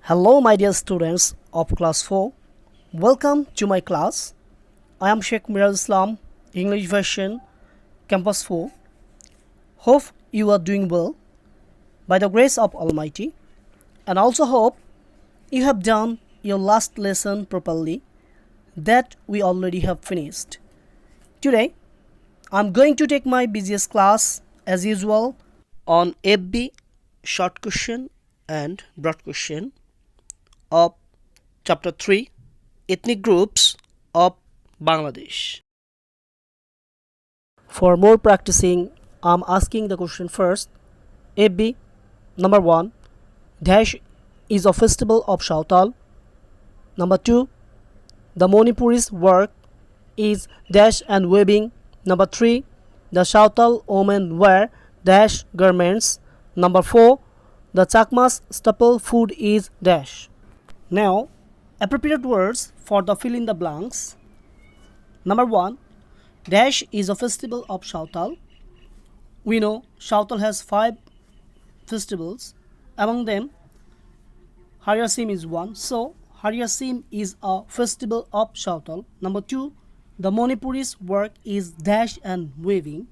Hello, my dear students of class 4. Welcome to my class. I am Sheikh Miraz Islam, English version, Campus 4. Hope you are doing well by the grace of Almighty, and also hope you have done your last lesson properly that we already have finished. Today, I am going to take my BGS class as usual on FB short question and broad question of chapter 3 ethnic groups of Bangladesh. For more practicing, I'm asking the question first. FB number 1, Dash is a festival of Shawtal. Number 2, the Manipuris work is dash and weaving. Number 3, the Shawtal women wear dash garments. Number 4, the Chakmas staple food is dash. Now, appropriate words for the fill in the blanks. Number 1, Dash is a festival of Shawtal. We know Shawtal has 5 festivals. Among them, Haryasim is one. So, Haryasim is a festival of Shawtal. Number 2, the Manipuris work is dash and weaving.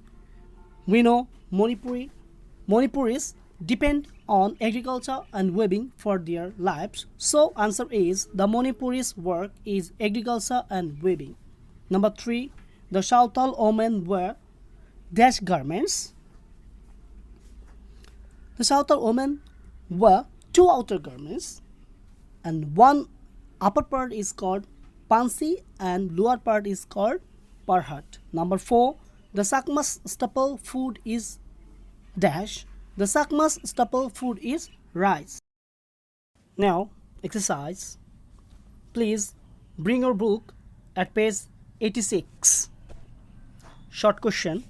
We know Manipuris depend on agriculture and weaving for their lives. So answer is the Manipuris work is agriculture and weaving. Number 3, the Shawtal women wear dash garments. The Shawtal women wear 2 outer garments and one upper part is called pansi and lower part is called parhat. Number 4, the Chakmas staple food is dash. The Chakmas staple food is rice. Now, exercise. Please bring your book at page 86. Short question.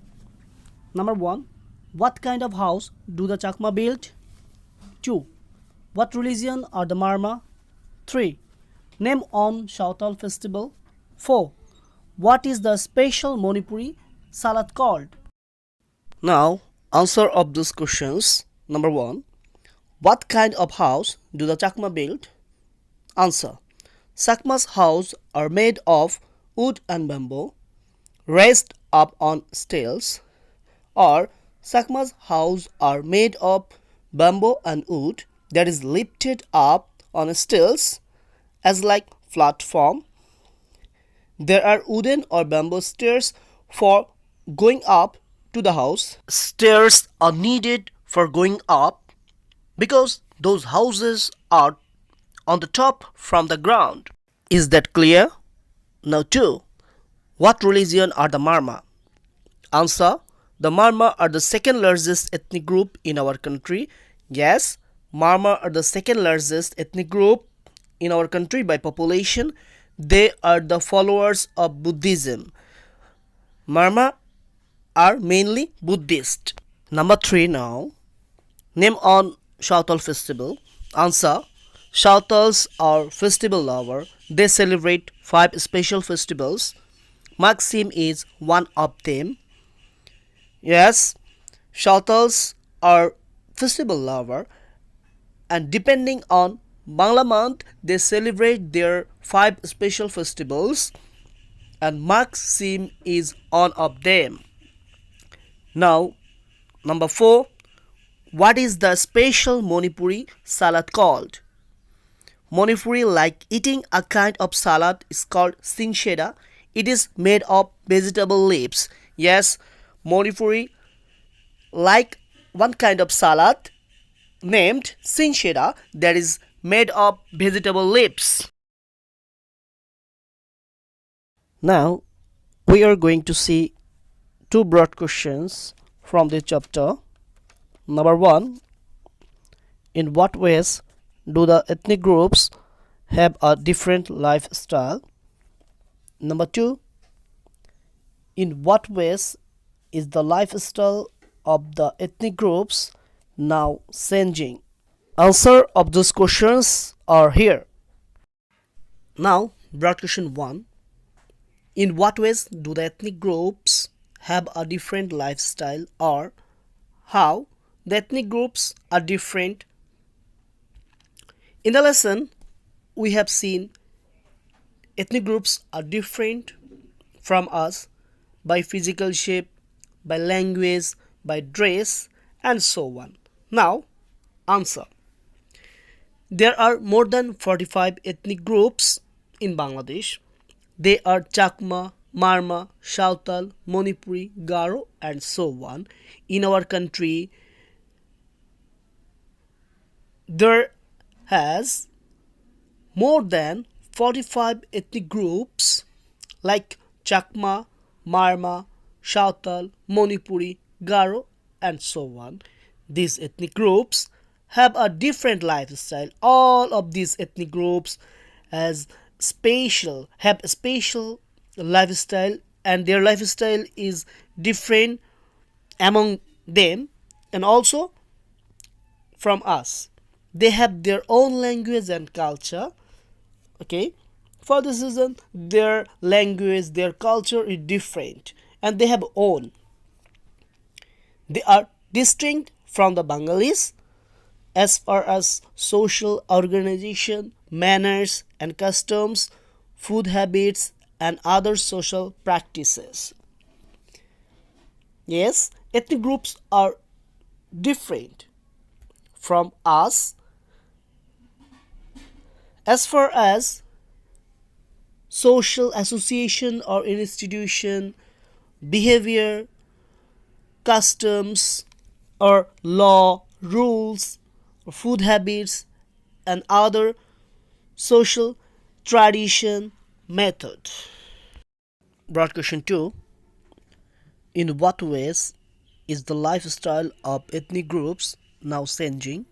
Number 1. What kind of house do the Chakma build? 2. What religion are the Marma? 3. Name on Shawtal festival. 4. What is the special Manipuri salad called? Now, answer of these questions. Number 1. What kind of house do the Chakma build? Answer. Chakma's house are made of wood and bamboo, raised up on stilts, or Chakma's house are made of bamboo and wood that is lifted up on stilts as like platform. There are wooden or bamboo stairs for going up to the house. Stairs are needed for going up because those houses are on the top from the ground. Is that clear? Now 2. What religion are the Marma? Answer. The Marma are the second largest ethnic group in our country. Yes, Marma are the second largest ethnic group in our country by population. They are the followers of Buddhism. Marma are mainly Buddhist. Number 3 now. Name on Shawtal festival. Answer. Shawtals are festival lover. They celebrate 5 special festivals. Maxim is one of them. Yes, Shawtals are festival lover and depending on Bangla month they celebrate their 5 special festivals and Maxim is one of them. Now, number 4. What is the special Manipuri salad called? Manipuri like eating a kind of salad is called sinsheda. It is made of vegetable leaves. Yes, Manipuri like one kind of salad named sinsheda that is made of vegetable leaves. Now, we are going to see 2 broad questions from this chapter. Number 1. In what ways do the ethnic groups have a different lifestyle? Number 2. In what ways is the lifestyle of the ethnic groups now changing? Answer of those questions are here. Now, broad question 1. In what ways do the ethnic groups have a different lifestyle, or how the ethnic groups are different In the lesson, we have seen ethnic groups are different from us by physical shape, by language, by dress, and so on. Now, answer. There are more than 45 ethnic groups in Bangladesh. They are Chakma, Marma, Shautal, Manipuri, Garo, and so on. In our country, there has more than 45 ethnic groups like Chakma, Marma, Shautal, Manipuri, Garo, and so on. These ethnic groups have a different lifestyle. All of these ethnic groups have a special lifestyle, and their lifestyle is different among them and also from us. They have their own language and culture. Okay, for this reason their language, their culture is different, and they have own. They are distinct from the Bengalis as far as social organization, manners and customs, food habits, and other social practices. Yes, ethnic groups are different from us as far as social association or institution, behavior, customs, or law, rules, or food habits, and other social tradition method. Broad question 2. In what ways is the lifestyle of ethnic groups now changing,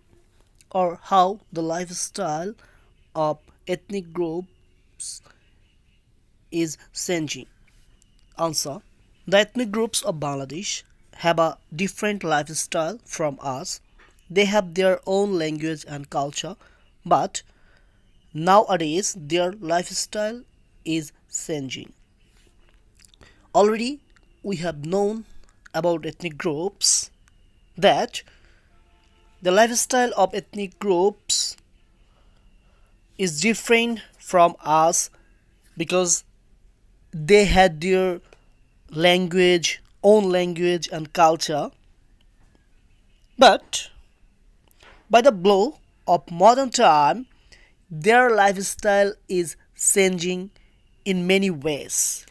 or how the lifestyle of ethnic groups is changing? Answer. The ethnic groups of Bangladesh have a different lifestyle from us. They have their own language and culture, but nowadays their lifestyle is changing. Already we have known about ethnic groups that the lifestyle of ethnic groups is different from us because they had their language, own language and culture. But by the blow of modern time, their lifestyle is changing in many ways.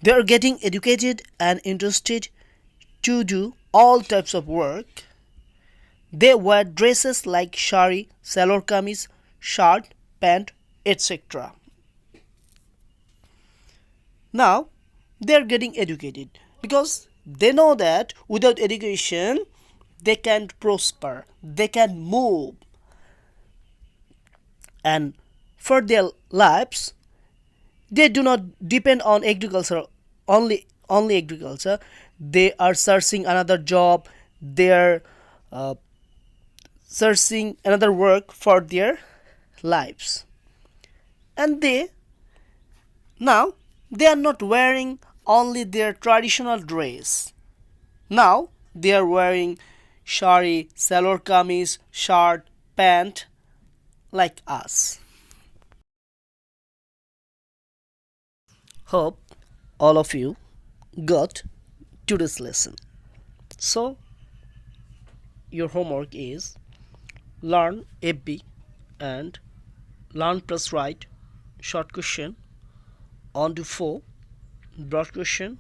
They are getting educated and interested to do all types of work. They wear dresses like shari, salwar kameez, shirt, pant, etc. Now they are getting educated because they know that without education they can't prosper, they can move, and for their lives they do not depend on agriculture only agriculture. They are searching another job, they are searching another work for their lives, and they are not wearing only their traditional dress. Now they are wearing shari, salwar kameez, shirt, pant like us. Hope all of you got today's lesson. So your homework is learn FB and learn plus write short question on to 4, broad question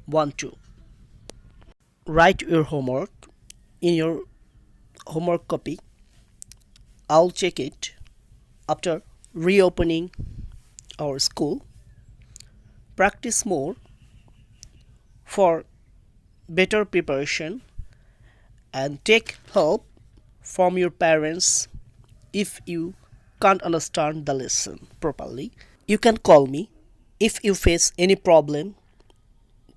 1 2. Write your homework in your homework copy. I'll check it after reopening our school. Practice more for better preparation and take help from your parents if you can't understand the lesson properly. You can call me if you face any problem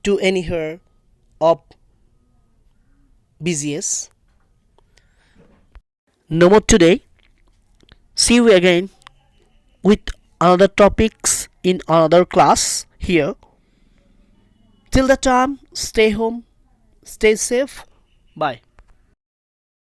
to any her of BGS. No more today. See you again with another topics in another class here. Till the time, stay home, stay safe. Bye.